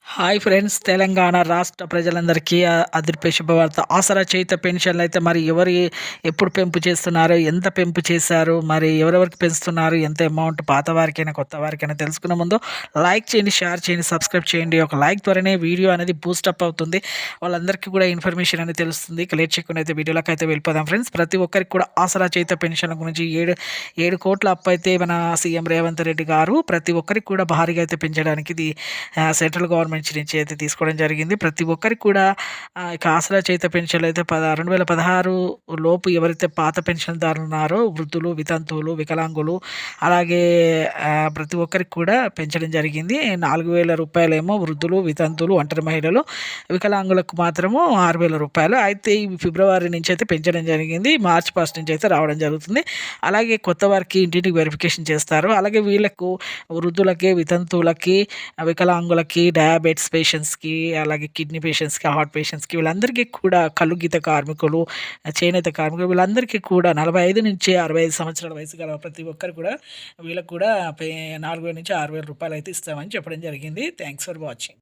Hi friends! Telangana రాష్ట్ర ప్రజలందరికీ అదిరిపే శుభవార్త. ఆసరా చేయుత పెన్షన్‌లయితే మరి ఎప్పుడు పెంపు చేస్తున్నారు? ఎంత పెంపు చేశారు? మరి ఎవరెవరికి పెంచుతున్నారు? ఎంత అమౌంట్ పాత వారికైనా, కొత్త వారికైనా తెలుసుకునే ముందు లైక్ చేయండి, షేర్ చేయండి, సబ్స్క్రైబ్ చేయండి. ఒక లైక్ ద్వారానే వీడియో అనేది బూస్టప్ అవుతుంది. వాళ్ళందరికీ కూడా ఇన్ఫర్మేషన్ అనేది తెలుస్తుంది. ఇక లేట్ చేయకుండా అయితే వీడియోలోకైతే వెళ్ళిపోదాం ఫ్రెండ్స్. ప్రతి ఒక్కరికి కూడా ఆసరా చేయుత పెన్షన్‌ల గురించి 7 కోట్ల అప్పైతే మన సీఎం రేవంత్ రెడ్డి గారు ప్రతి ఒక్కరికి కూడా భారీగా అయితే పెంచడానికి ఇది సెంట్రల్ గవర్నమెంట్ నుంచి అయితే తీసుకోవడం జరిగింది. ప్రతి ఒక్కరికి కూడా ఇక ఆసరా చేయుత పెన్షన్‌లు అయితే 2016 లోపు ఎవరైతే పాత పెన్షన్‌దారులు ఉన్నారో వృద్ధులు, వితంతువులు, వికలాంగులు అలాగే ప్రతి ఒక్కరికి కూడా పెంచడం జరిగింది. రూ. 4,000 వృద్ధులు, వితంతువులు, ఒంటరి మహిళలు, వికలాంగులకు మాత్రము రూ. 6,000. అయితే ఈ ఫిబ్రవరి నుంచి అయితే పెంచడం జరిగింది. మార్చి 1 నుంచి అయితే రావడం జరుగుతుంది. అలాగే కొత్త వారికి ఇంటింటికి వెరిఫికేషన్ చేస్తారు. అలాగే వీళ్ళకు వృద్ధులకి, వితంతువులకి, వికలాంగులకి, డయాబెటిస్ పేషెంట్స్‌కి, అలాగే కిడ్నీ పేషెంట్స్‌కి, హార్ట్ పేషెంట్స్‌కి వీళ్ళందరికీ కూడా కల్లు గీత కార్మికులు, చేనేత కార్మికులు వీళ్ళందరికీ కూడా 45-65 సంవత్సరాల వయసు గల ప్రతి ఒక్కరు కూడా వీళ్ళకి కూడా 4,000 నుంచి 6,000 రూపాయలు అయితే ఇస్తామని చెప్పడం జరిగింది. Thanks for watching.